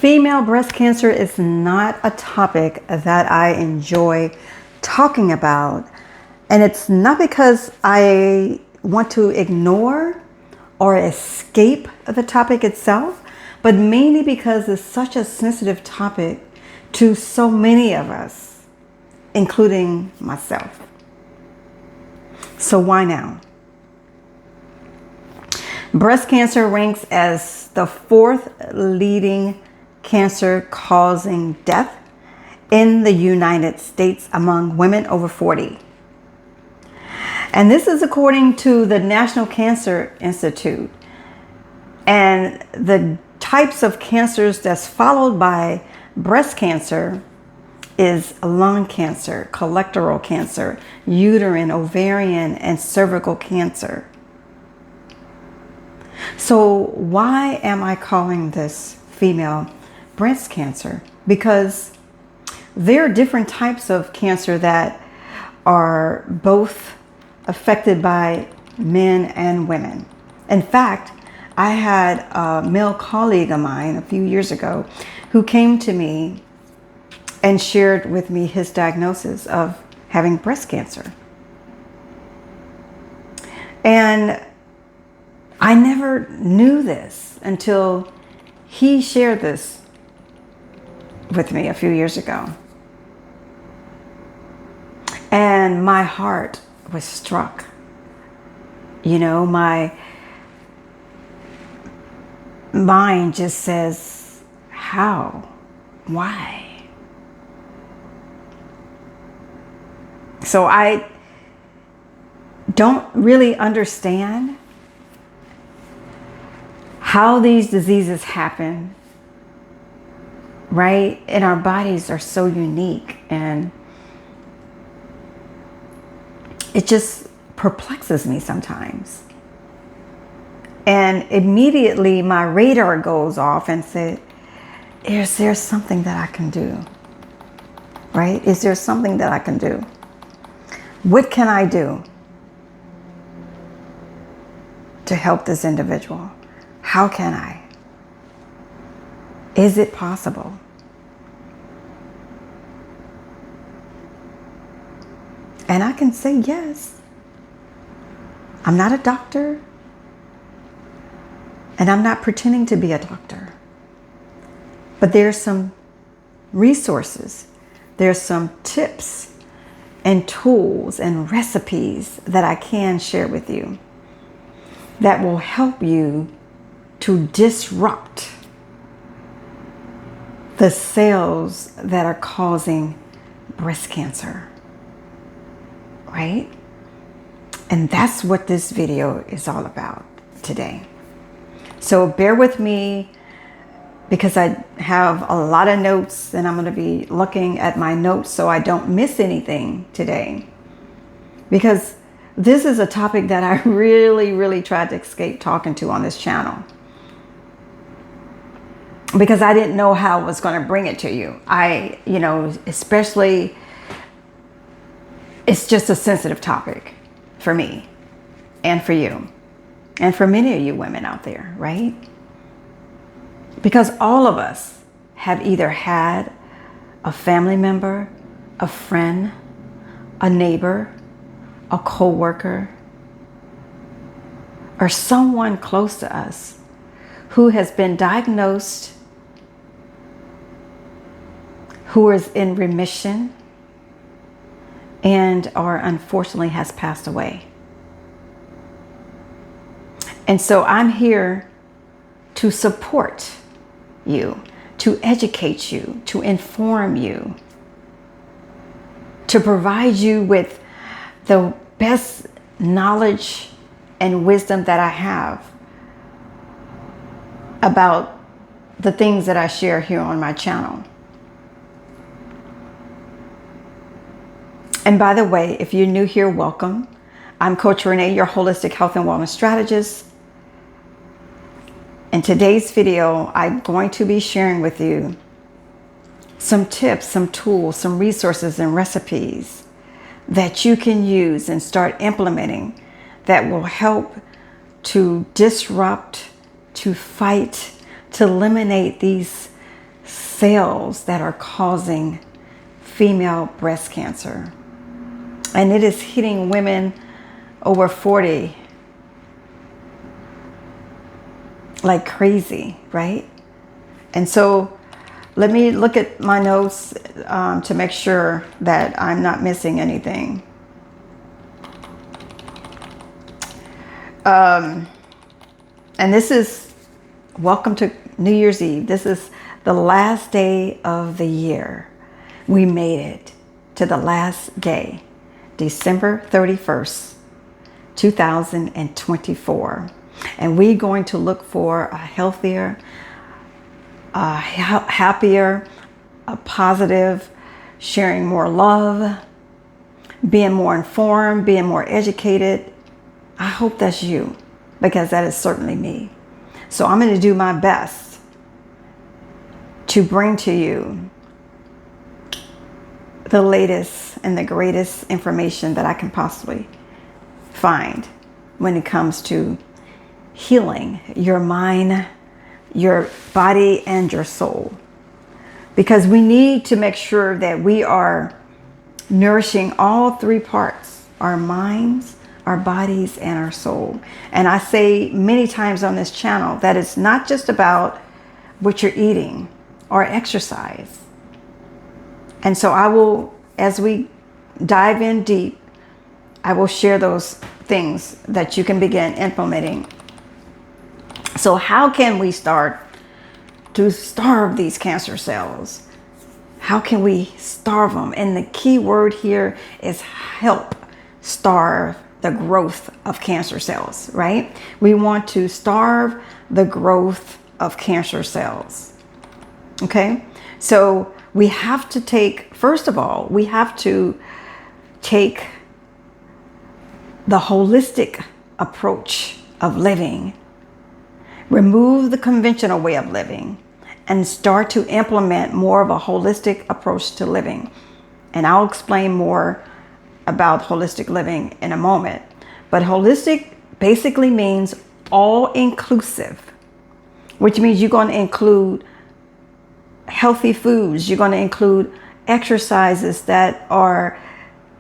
Female breast cancer is not a topic that I enjoy talking about. And it's not because I want to ignore or escape the topic itself, but mainly because it's such a sensitive topic to so many of us, including myself. So why now? Breast cancer ranks as the fourth leading cancer causing death in the United States among women over 40. And this is according to the National Cancer Institute. And the types of cancers that's followed by breast cancer is lung cancer, colorectal cancer, uterine, ovarian, and cervical cancer. So why am I calling this female breast cancer? Because there are different types of cancer that are both affected by men and women. In fact, I had a male colleague of mine a few years ago who came to me and shared with me his diagnosis of having breast cancer. And I never knew this until he shared this with me a few years ago. And my heart was struck. You know, my mind just says, how? Why? So I don't really understand how these diseases happen, right? And our bodies are so unique, and it just perplexes me sometimes. And immediately my radar goes off and said, is there something that I can do? Right? Is there something that I can do? What can I do to help this individual? How can I? Is it possible? And I can say yes. I'm not a doctor, and I'm not pretending to be a doctor. But there's some resources, there's some tips and tools and recipes that I can share with you that will help you to disrupt the cells that are causing breast cancer, right? And that's what this video is all about today. So bear with me, because I have a lot of notes and I'm going to be looking at my notes so I don't miss anything today. Because this is a topic that I really tried to escape talking to on this channel. Because I didn't know how I was going to bring it to you. Especially, it's just a sensitive topic for me and for you and for many of you women out there, right? Because all of us have either had a family member, a friend, a neighbor, a co-worker, or someone close to us who has been diagnosed, who is in remission, and or unfortunately has passed away. And so I'm here to support you, to educate you, to inform you, to provide you with the best knowledge and wisdom that I have about the things that I share here on my channel. And by the way, if you're new here, welcome. I'm Coach Renee, your holistic health and wellness strategist. In today's video, I'm going to be sharing with you some tips, some tools, some resources and recipes that you can use and start implementing that will help to disrupt, to fight, to eliminate these cells that are causing female breast cancer. And it is hitting women over 40 like crazy, right? And so let me look at my notes to make sure that I'm not missing anything. And this is, welcome to New Year's Eve. This is the last day of the year. We made it to the last day, December 31st, 2024. And we're going to look for a healthier, happier, a positive, sharing more love, being more informed, being more educated. I hope that's you, because that is certainly me. So I'm going to do my best to bring to you the latest and the greatest information that I can possibly find when it comes to healing your mind, your body, and your soul. Because we need to make sure that we are nourishing all three parts, our minds, our bodies, and our soul. And I say many times on this channel that it's not just about what you're eating or exercise. And so I will, as we dive in deep, I will share those things that you can begin implementing. So how can we start to starve these cancer cells? How can we starve them? And the key word here is help starve the growth of cancer cells, right? We want to starve the growth of cancer cells. Okay? So we have to take, first of all, we have to take the holistic approach of living, remove the conventional way of living, and start to implement more of a holistic approach to living. And I'll explain more about holistic living in a moment. But holistic basically means all inclusive, which means you're going to include healthy foods. You're going to include exercises that are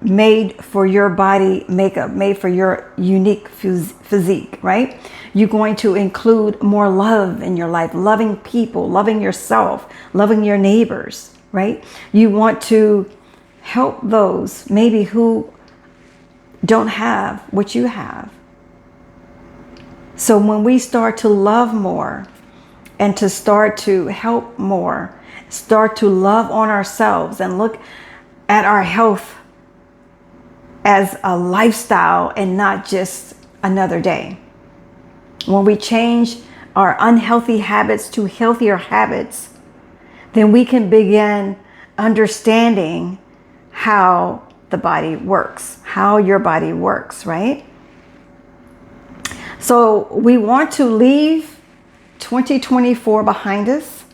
made for your body makeup, made for your unique physique, right? You're going to include more love in your life, loving people, loving yourself, loving your neighbors, right? You want to help those maybe who don't have what you have. So when we start to love more and to start to help more, start to love on ourselves and look at our health as a lifestyle and not just another day. When we change our unhealthy habits to healthier habits, then we can begin understanding how the body works, how your body works, right? So we want to leave 2024 behind us.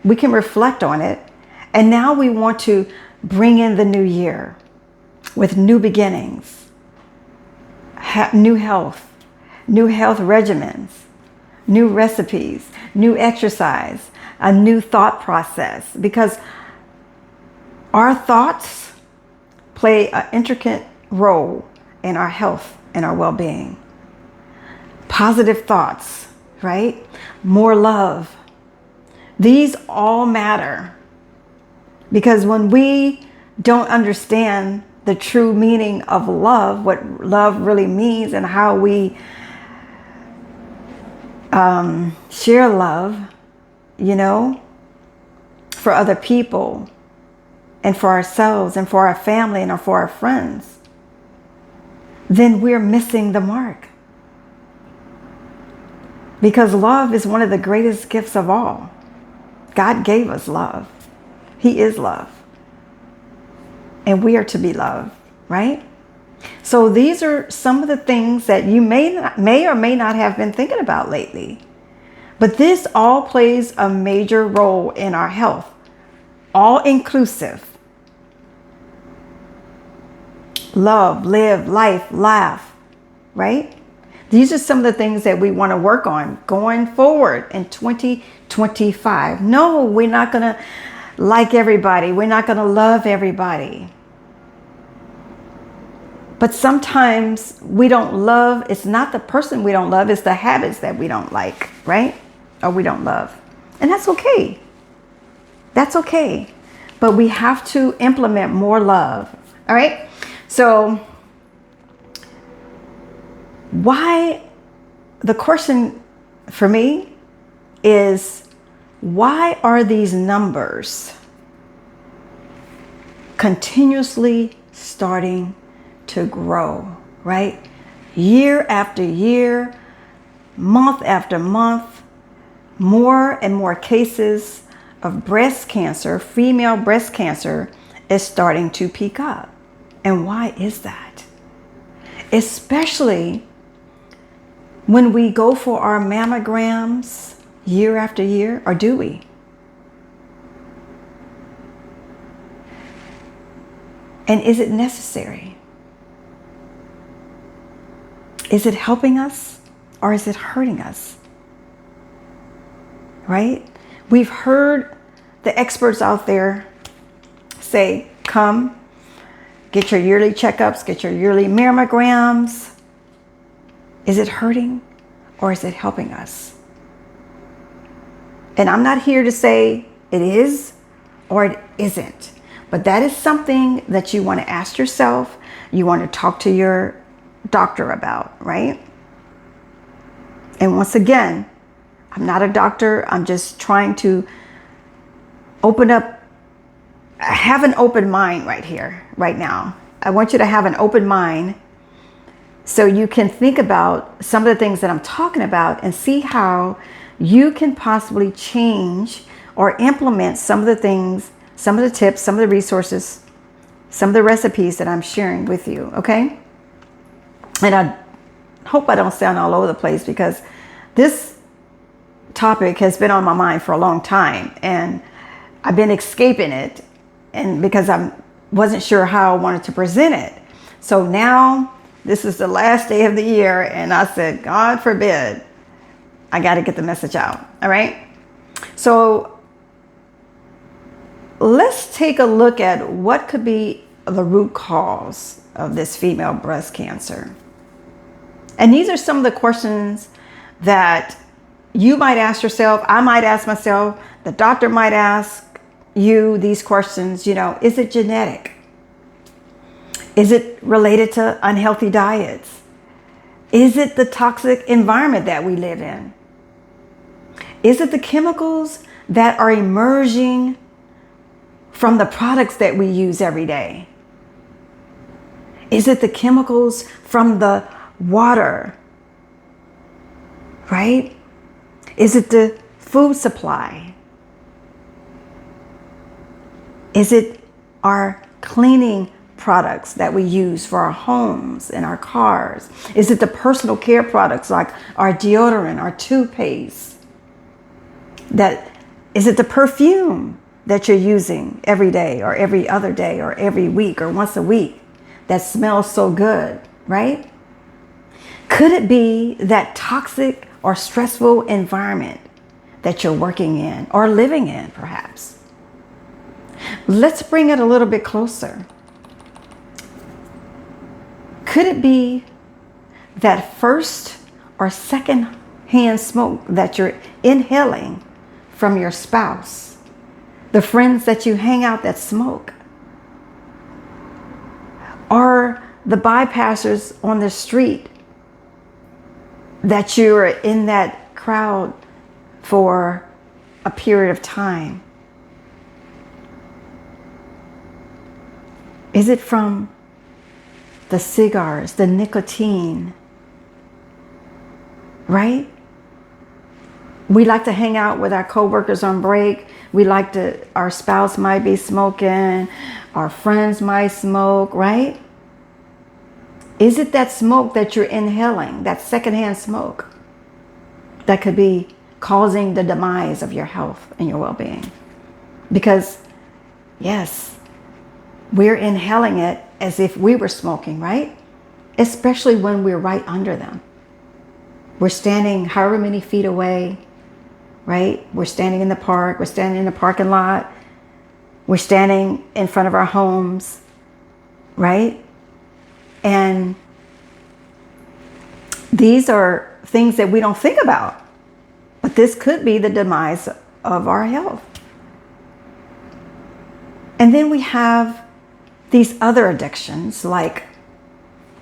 We can reflect on it. And now we want to bring in the new year with new beginnings, new health regimens, new recipes, new exercise, a new thought process, because our thoughts play an intricate role in our health and our well-being. Positive thoughts, right? More love. These all matter, because when we don't understand the true meaning of love, what love really means, and how we share love, for other people and for ourselves and for our family and for our friends, then we're missing the mark. Because love is one of the greatest gifts of all. God gave us love. He is love. And we are to be loved, right? So these are some of the things that you may or may not have been thinking about lately. But this all plays a major role in our health. All inclusive. Love, live, life, laugh, right? These are some of the things that we want to work on going forward in 2024. 25. No, we're not going to like everybody. We're not going to love everybody. But sometimes we don't love, it's not the person we don't love, it's the habits that we don't like, right? Or we don't love. And that's okay. That's okay. But we have to implement more love. All right? So the question for me is, why are these numbers continuously starting to grow, right? Year after year, month after month, more and more cases of breast cancer, female breast cancer, is starting to peak up. And why is that? Especially when we go for our mammograms year after year, or do we? And is it necessary? Is it helping us or is it hurting us? Right? We've heard the experts out there say, come, get your yearly checkups, get your yearly mammograms. Is it hurting or is it helping us? And I'm not here to say it is or it isn't, but that is something that you want to ask yourself. You want to talk to your doctor about, right? And once again, I'm not a doctor. I'm just trying to have an open mind right here, right now. I want you to have an open mind so you can think about some of the things that I'm talking about and see how you can possibly change or implement some of the things, some of the tips, some of the resources, some of the recipes that I'm sharing with you, okay? And I hope I don't sound all over the place, because this topic has been on my mind for a long time and I've been escaping it, and because I wasn't sure how I wanted to present it. So now this is the last day of the year and I said, God forbid, I got to get the message out. All right. So let's take a look at what could be the root cause of this female breast cancer. And these are some of the questions that you might ask yourself. I might ask myself. The doctor might ask you these questions. You know, is it genetic? Is it related to unhealthy diets? Is it the toxic environment that we live in? Is it the chemicals that are emerging from the products that we use every day? Is it the chemicals from the water? Right? Is it the food supply? Is it our cleaning products that we use for our homes and our cars? Is it the personal care products like our deodorant, our toothpaste? Is it the perfume that you're using every day or every other day or every week or once a week that smells so good, right? Could it be that toxic or stressful environment that you're working in or living in, perhaps? Let's bring it a little bit closer. Could it be that first or second hand smoke that you're inhaling from your spouse, the friends that you hang out that smoke, or the bypassers on the street that you're in that crowd for a period of time? Is it from the cigars, the nicotine, right? We like to hang out with our coworkers on break. Our spouse might be smoking, our friends might smoke, right? Is it that smoke that you're inhaling, that secondhand smoke, that could be causing the demise of your health and your well-being? Because, yes, we're inhaling it as if we were smoking, right? Especially when we're right under them. We're standing however many feet away, right? We're standing in the park, we're standing in the parking lot, we're standing in front of our homes, right? And these are things that we don't think about, but this could be the demise of our health. And then we have these other addictions like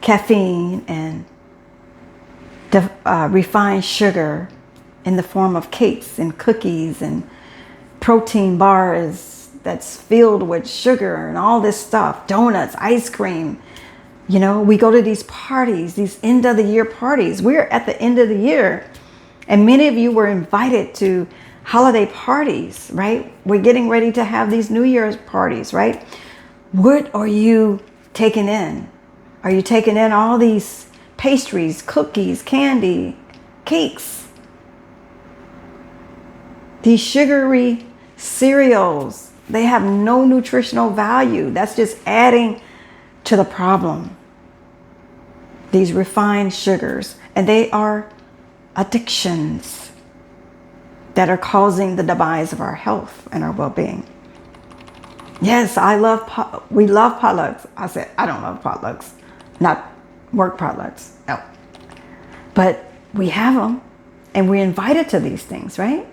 caffeine and refined sugar in the form of cakes and cookies and protein bars that's filled with sugar and all this stuff, donuts, ice cream. You know, we go to these parties, these end of the year parties. We're at the end of the year, and many of you were invited to holiday parties, right? We're getting ready to have these New Year's parties, right? What are you taking in? Are you taking in all these pastries, cookies, candy, cakes, these sugary cereals? They have no nutritional value. That's just adding to the problem. These refined sugars, and they are addictions that are causing the demise of our health and our well-being. Yes, we love potlucks. I said, I don't love potlucks, not work potlucks, no. But we have them, and we're invited to these things, right?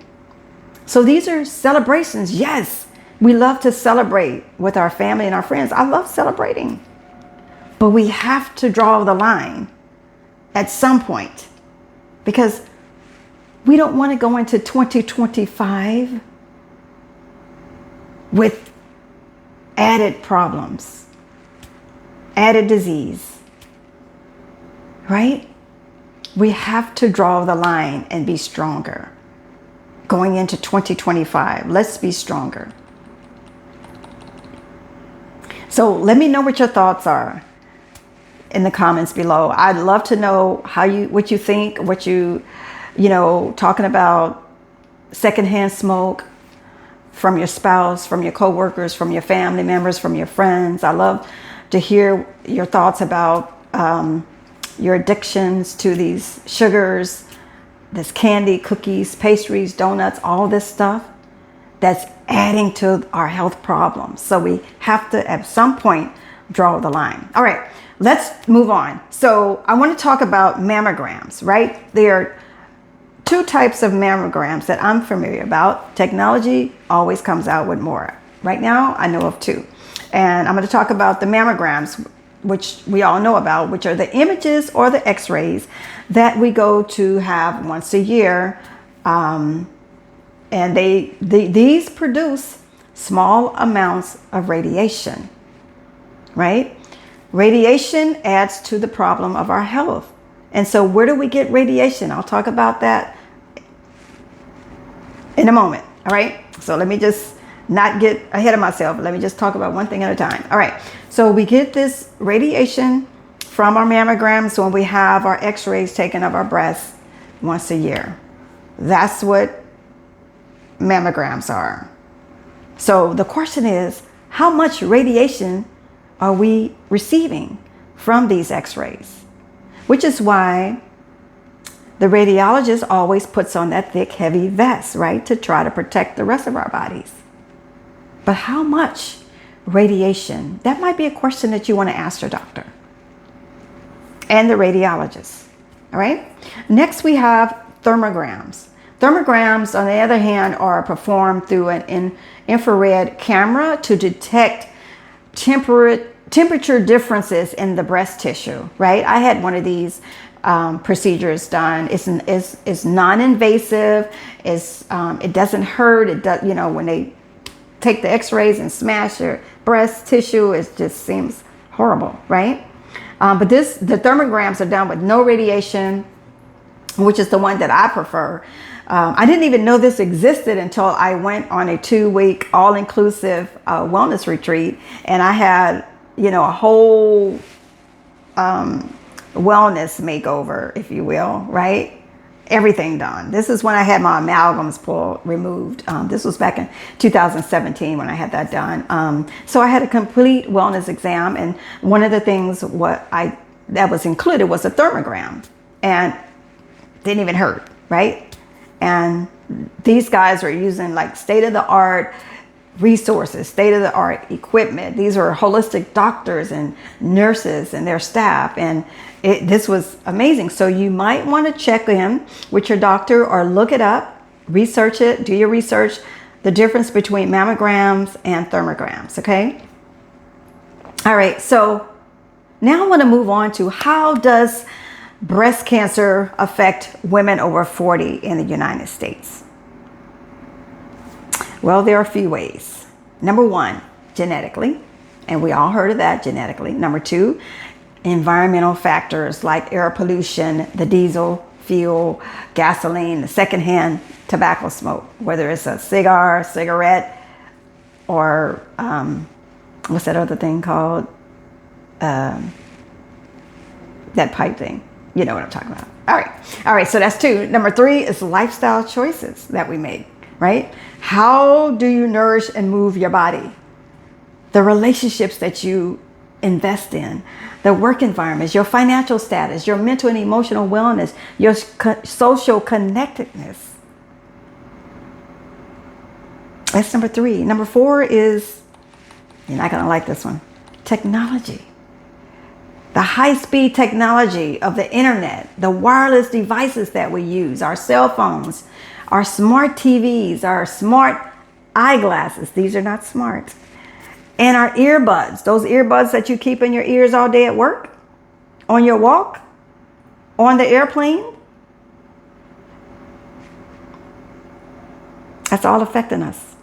So these are celebrations. Yes, we love to celebrate with our family and our friends. I love celebrating. But we have to draw the line at some point, because we don't want to go into 2025 with added problems, added disease, right? We have to draw the line and be stronger. Going into 2025, let's be stronger. So let me know what your thoughts are in the comments below. I'd love to know what you think, talking about secondhand smoke from your spouse, from your coworkers, from your family members, from your friends. I love to hear your thoughts about your addictions to these sugars, this candy, cookies, pastries, donuts, all this stuff that's adding to our health problems. So we have to, at some point, draw the line. All right, let's move on. So I want to talk about mammograms, right? There are two types of mammograms that I'm familiar about. Technology always comes out with more. Right now, I know of two. And I'm going to talk about the mammograms, which we all know about, which are the images or the x-rays that we go to have once a year. And these produce small amounts of radiation, right? Radiation adds to the problem of our health. And so where do we get radiation? I'll talk about that in a moment, all right? So let me just not get ahead of myself. Let me just talk about one thing at a time. All right, so we get this radiation from our mammograms when we have our x-rays taken of our breasts once a year. That's what mammograms are. So the question is, how much radiation are we receiving from these x-rays? Which is why the radiologist always puts on that thick, heavy vest, right? To try to protect the rest of our bodies. But how much radiation? That might be a question that you want to ask your doctor and the radiologist, all right? Next, we have thermograms. Thermograms, on the other hand, are performed through an infrared camera to detect temperature differences in the breast tissue, right? I had one of these procedures done. It's non-invasive. It doesn't hurt. It does, when they take the x-rays and smash your breast tissue, it just seems horrible, right? But the thermograms are done with no radiation, which is the one that I prefer. I didn't even know this existed until I went on a 2-week all-inclusive wellness retreat, and I had, a whole wellness makeover, if you will, right? Everything done. This is when I had my amalgams removed. This was back in 2017 when I had that done. So I had a complete wellness exam, and one of the things that was included was a thermogram, and didn't even hurt, right? And these guys are using like state-of-the-art resources, state-of-the-art equipment. These are holistic doctors and nurses and their staff, and this was amazing. So you might want to check in with your doctor or look it up, research it, do your research, the difference between mammograms and thermograms, okay? All right, so now I want to move on to how does breast cancer affect women over 40 in the United States? Well, there are a few ways. Number one, genetically, and we all heard of that, genetically. Number two, environmental factors like air pollution, the diesel fuel, gasoline, the secondhand tobacco smoke, whether it's a cigar, cigarette, or what's that other thing called? That pipe thing. You know what I'm talking about. All right, so that's two. Number three is lifestyle choices that we make, right? How do you nourish and move your body? The relationships that you invest in, the work environments, your financial status, your mental and emotional wellness, your social connectedness. That's number three. Number four is, you're not going to like this one, technology. The high-speed technology of the internet, the wireless devices that we use, our cell phones, our smart TVs, our smart eyeglasses. These are not smart. And our earbuds, those earbuds that you keep in your ears all day at work, on your walk, on the airplane. That's all affecting us.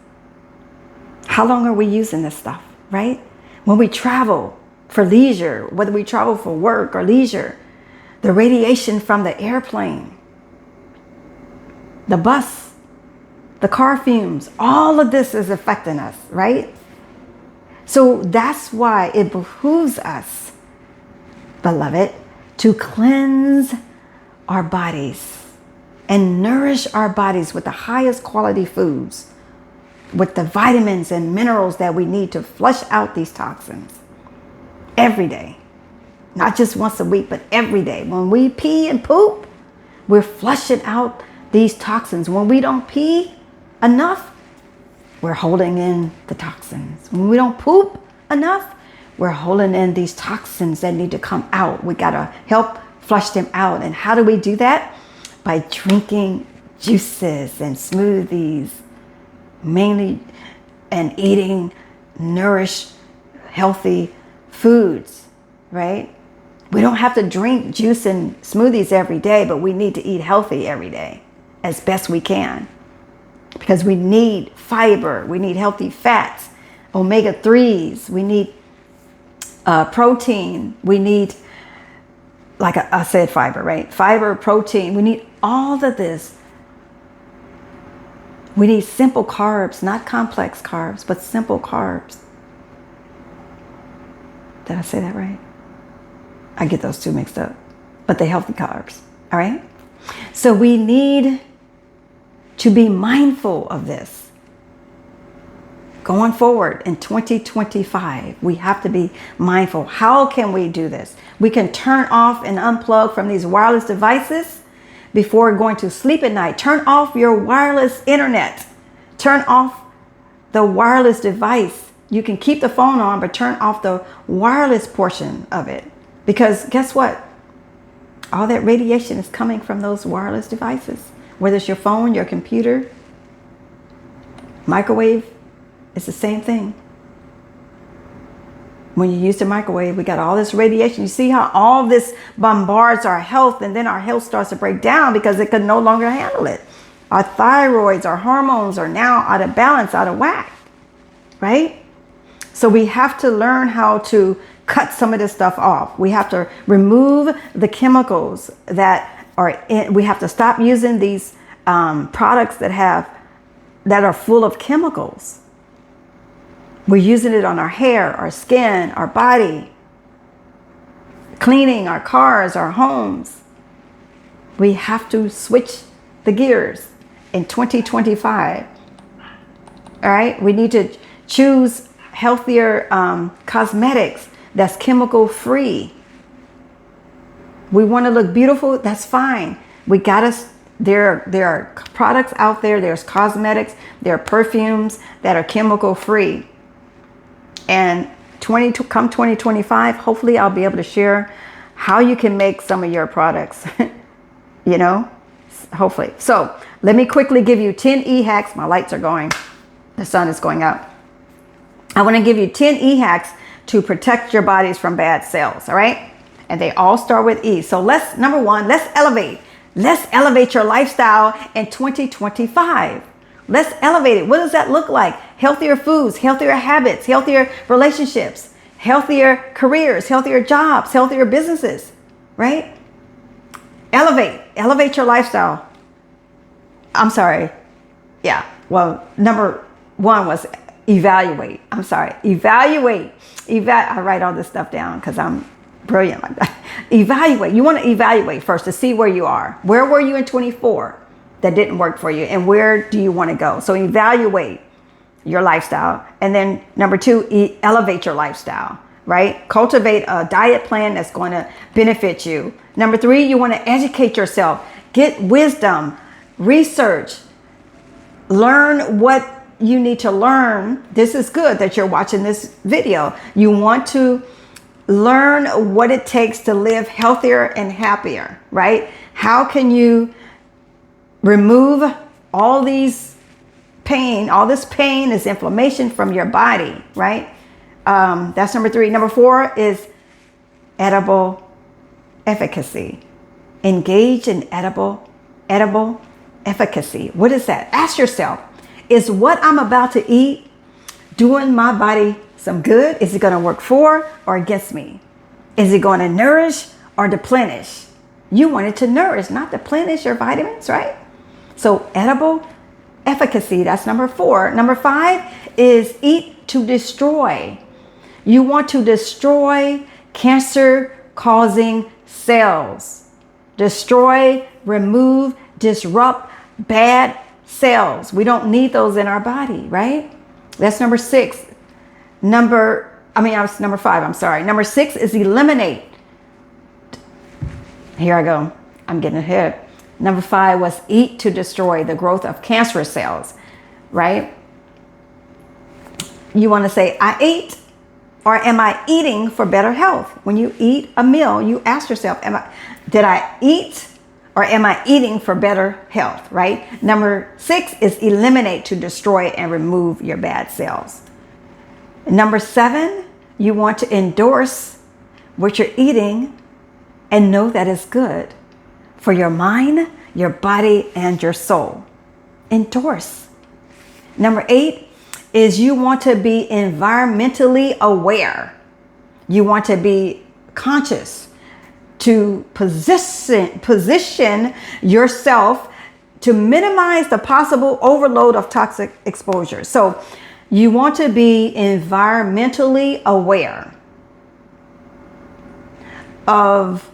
How long are we using this stuff, right? When we travel for leisure, whether we travel for work or leisure, the radiation from the airplane, the bus, the car fumes, all of this is affecting us, right? So that's why it behooves us, beloved, to cleanse our bodies and nourish our bodies with the highest quality foods, with the vitamins and minerals that we need to flush out these toxins every day. Not just once a week, but every day. When we pee and poop, we're flushing out these toxins. When we don't pee enough, we're holding in the toxins. When we don't poop enough, we're holding in these toxins that need to come out. We got to help flush them out. And how do we do that? By drinking juices and smoothies, mainly, and eating nourished, healthy foods, right? We don't have to drink juice and smoothies every day, but we need to eat healthy every day as best we can, because we need fiber, we need healthy fats, omega-3s, we need protein, we need, like I said, fiber, right? Fiber, protein, we need all of this. We need simple carbs, not complex carbs, but simple carbs. Did I say that right? I get those two mixed up, but they're healthy carbs, all right? So we need to be mindful of this. Going forward in 2025, we have to be mindful. How can we do this? We can turn off and unplug from these wireless devices before going to sleep at night. Turn off your wireless internet. Turn off the wireless device. You can keep the phone on, but turn off the wireless portion of it. Because guess what? All that radiation is coming from those wireless devices. Whether it's your phone, your computer, microwave, it's the same thing. When you use the microwave, we got all this radiation. You see how all this bombards our health, and then our health starts to break down because it can no longer handle it. Our thyroids, our hormones are now out of balance, out of whack, right? So we have to learn how to cut some of this stuff off. We have to remove the chemicals that are in. We have to stop using these products that are full of chemicals. We're using it on our hair, our skin, our body, cleaning our cars, our homes. We have to switch the gears in 2025. All right, we need to choose healthier cosmetics that's chemical free. We want to look beautiful, that's fine. We gotta There are products out there, there's cosmetics, there are perfumes that are chemical free. And come 2025, hopefully I'll be able to share how you can make some of your products, you know, hopefully. So let me quickly give you 10 e-hacks. My lights are going, the sun is going out. I want to give you 10 e-hacks to protect your bodies from bad cells, all right? And they all start with E. So number one, let's elevate. Let's elevate your lifestyle in 2025. Let's elevate it. What does that look like? Healthier foods, healthier habits, healthier relationships, healthier careers, healthier jobs, healthier businesses, right? Elevate your lifestyle. I'm sorry. Yeah. Well, number one was evaluate. I'm sorry. Evaluate. I write all this stuff down because I'm brilliant like that. Evaluate. You want to evaluate first to see where you are. Where were you in 24 that didn't work for you? And where do you want to go? So evaluate your lifestyle. And then number two, elevate your lifestyle, right? Cultivate a diet plan that's going to benefit you. Number three, you want to educate yourself. Get wisdom, research, learn what you need to learn. This is good that you're watching this video. You want to learn what it takes to live healthier and happier, right? How can you remove all this pain, this inflammation from your body, right? That's number three. Number four is edible efficacy. Engage in edible efficacy. What is that? Ask yourself, is what I'm about to eat doing my body some good? Is it going to work for or against me? Is it going to nourish or deplenish? You want it to nourish, not deplenish your vitamins, right? So edible efficacy, that's number four. Number five is eat to destroy. You want to destroy cancer-causing cells. Destroy, remove, disrupt bad cells. We don't need those in our body, right? That's number six. Number five, I'm sorry. Number six is eliminate. Here I go. I'm getting ahead. Number five was eat to destroy the growth of cancerous cells, right? You want to say, I ate, or am I eating for better health? When you eat a meal, you ask yourself, did I eat or am I eating for better health, right? Number six is eliminate to destroy and remove your bad cells. Number seven, you want to endorse what you're eating and know that it's good for your mind, your body, and your soul. Endorse. Number eight is you want to be environmentally aware. You want to be conscious to position yourself to minimize the possible overload of toxic exposure. So you want to be environmentally aware of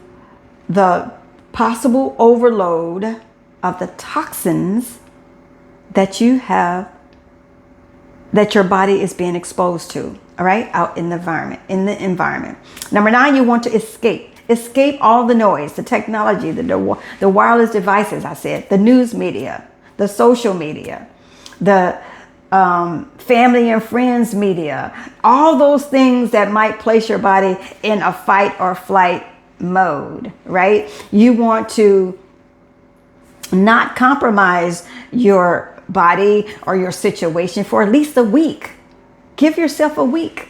the possible overload of the toxins that you have, that your body is being exposed to, all right, out in the environment. Number nine, you want to escape all the noise, the technology, the wireless devices, I said, the news media, the social media, the family and friends media, all those things that might place your body in a fight or flight mode, right? You want to not compromise your body or your situation for at least a week. Give yourself a week.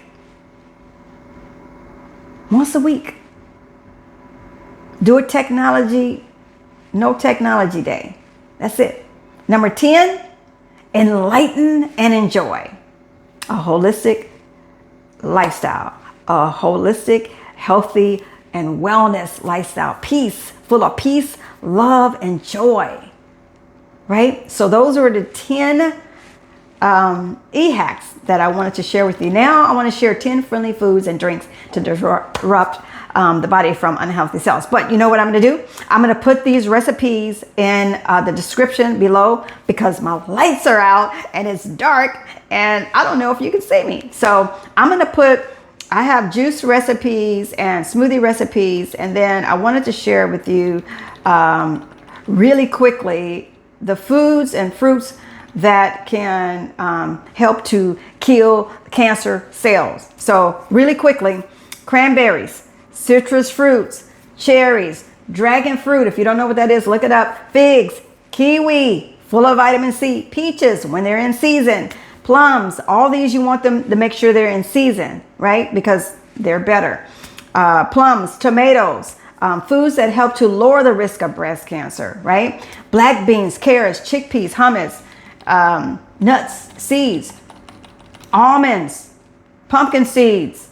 Once a week. Do a no technology day. That's it. Number 10, enlighten and enjoy. A holistic lifestyle. A holistic, healthy, and wellness lifestyle. Peace, full of peace, love, and joy. Right? So those are the 10 e-hacks that I wanted to share with you. Now I want to share 10 friendly foods and drinks to disrupt the body from unhealthy cells. But you know what I'm going to do? I'm going to put these recipes in the description below because my lights are out and it's dark and I don't know if you can see me. So I'm going to I have juice recipes and smoothie recipes, and then I wanted to share with you really quickly the foods and fruits that can help to kill cancer cells. So really quickly, cranberries, citrus fruits, cherries, dragon fruit. If you don't know what that is, look it up. Figs, kiwi, full of vitamin C, peaches when they're in season, plums. All these you want them to make sure they're in season, right? Because they're better. Plums, tomatoes, foods that help to lower the risk of breast cancer, right? Black beans, carrots, chickpeas, hummus, nuts, seeds, almonds, pumpkin seeds.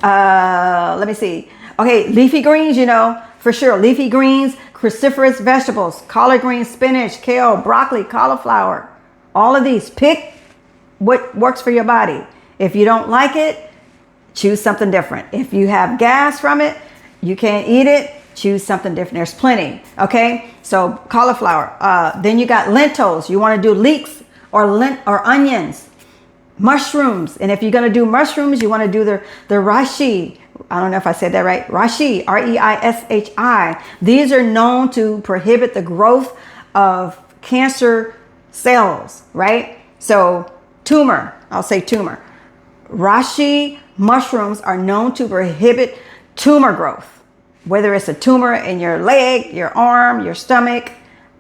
Let me see. Okay, leafy greens, you know, for sure. Leafy greens, cruciferous vegetables, collard greens, spinach, kale, broccoli, cauliflower. All of these. Pick what works for your body. If you don't like it, choose something different. If you have gas from it, you can't eat it, choose something different. There's plenty. Okay, so cauliflower. Then you got lentils. You want to do leeks or onions, mushrooms. And if you're going to do mushrooms, you want to do the reishi. I don't know if I said that right. Reishi, R-E-I-S-H-I. These are known to prohibit the growth of cancer cells, right? So tumor, I'll say tumor. Reishi mushrooms are known to prohibit tumor growth. Whether it's a tumor in your leg, your arm, your stomach,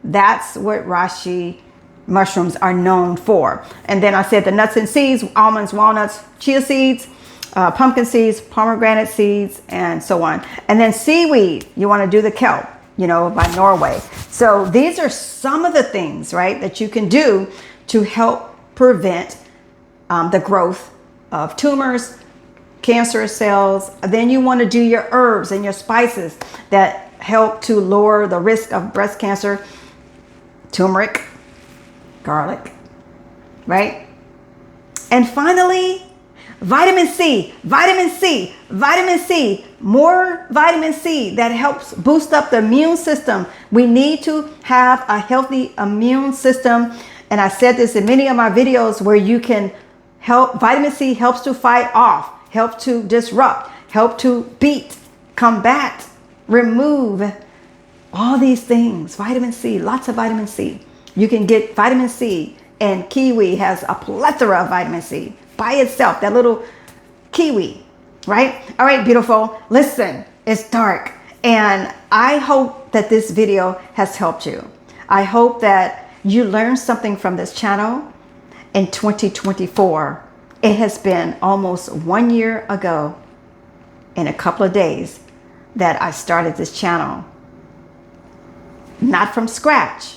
that's what reishi mushrooms are known for. And then I said the nuts and seeds, almonds, walnuts, chia seeds, pumpkin seeds, pomegranate seeds, and so on. And then seaweed, you want to do the kelp, you know, by Norway. So these are some of the things, right, that you can do to help prevent the growth of tumors, cancerous cells. Then you want to do your herbs and your spices that help to lower the risk of breast cancer. Turmeric, garlic, right? And finally, vitamin C, vitamin C, vitamin C, more vitamin C that helps boost up the immune system. We need to have a healthy immune system. And I said this in many of my videos where you can help. Vitamin C helps to fight off, help to disrupt, help to beat, combat, remove all these things. Vitamin C, lots of vitamin C. You can get vitamin C, and kiwi has a plethora of vitamin C by itself, that little kiwi, right? All right, beautiful. Listen, it's dark, and I hope that this video has helped you. I hope that you learned something from this channel in 2024. It has been almost 1 year ago in a couple of days that I started this channel. Not from scratch,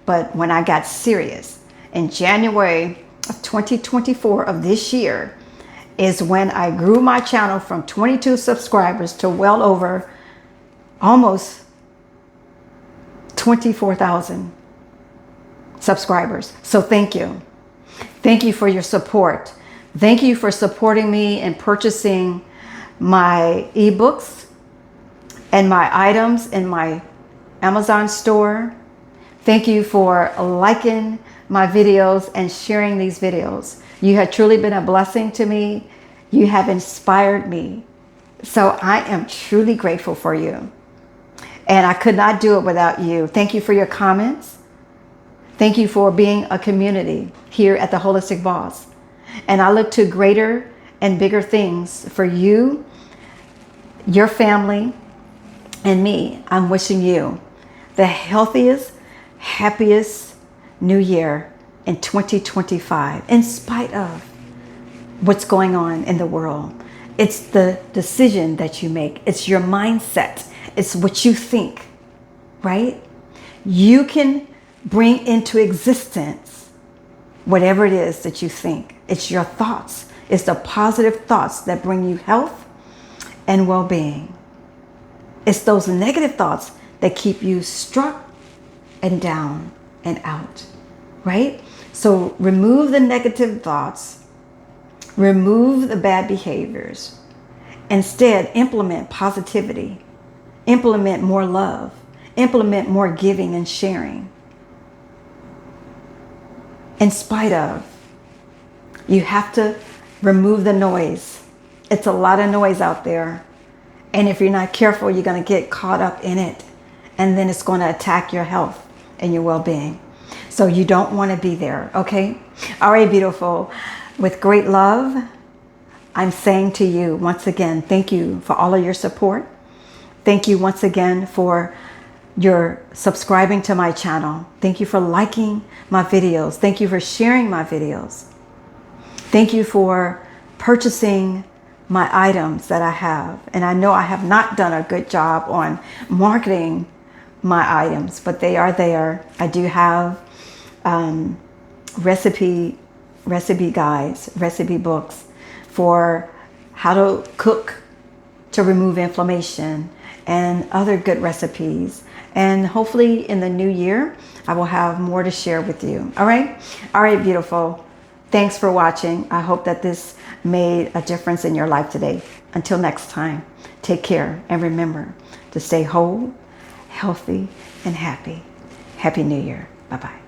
but when I got serious. In January of 2024 of this year is when I grew my channel from 22 subscribers to well over almost 24,000 subscribers. So thank you. Thank you for your support. Thank you for supporting me and purchasing my ebooks and my items in my Amazon store. Thank you for liking my videos and sharing these videos. You have truly been a blessing to me. You have inspired me. So I am truly grateful for you. And I could not do it without you. Thank you for your comments. Thank you for being a community here at the Holistic Boss. And I look to greater and bigger things for you, your family, and me. I'm wishing you the healthiest, happiest new year in 2025, in spite of what's going on in the world. It's the decision that you make. It's your mindset. It's what you think, right? You can bring into existence whatever it is that you think. It's your thoughts. It's the positive thoughts that bring you health and well-being. It's those negative thoughts that keep you struck and down and out, right? So remove the negative thoughts, remove the bad behaviors. Instead, implement positivity, implement more love, implement more giving and sharing. In spite of, you have to remove the noise. It's a lot of noise out there. And if you're not careful, you're going to get caught up in it. and then it's going to attack your health and your well-being. So you don't want to be there, okay? All right, beautiful. With great love, I'm saying to you once again, thank you for all of your support. Thank you once again for your subscribing to my channel. Thank you for liking my videos. Thank you for sharing my videos. Thank you for purchasing my items that I have. And I know I have not done a good job on marketing my items, but they are there. I do have recipe guides, recipe books for how to cook to remove inflammation and other good recipes. And hopefully in the new year, I will have more to share with you. All right? All right, beautiful. Thanks for watching. I hope that this made a difference in your life today. Until next time, take care and remember to stay whole, healthy, and happy. Happy New Year. Bye-bye.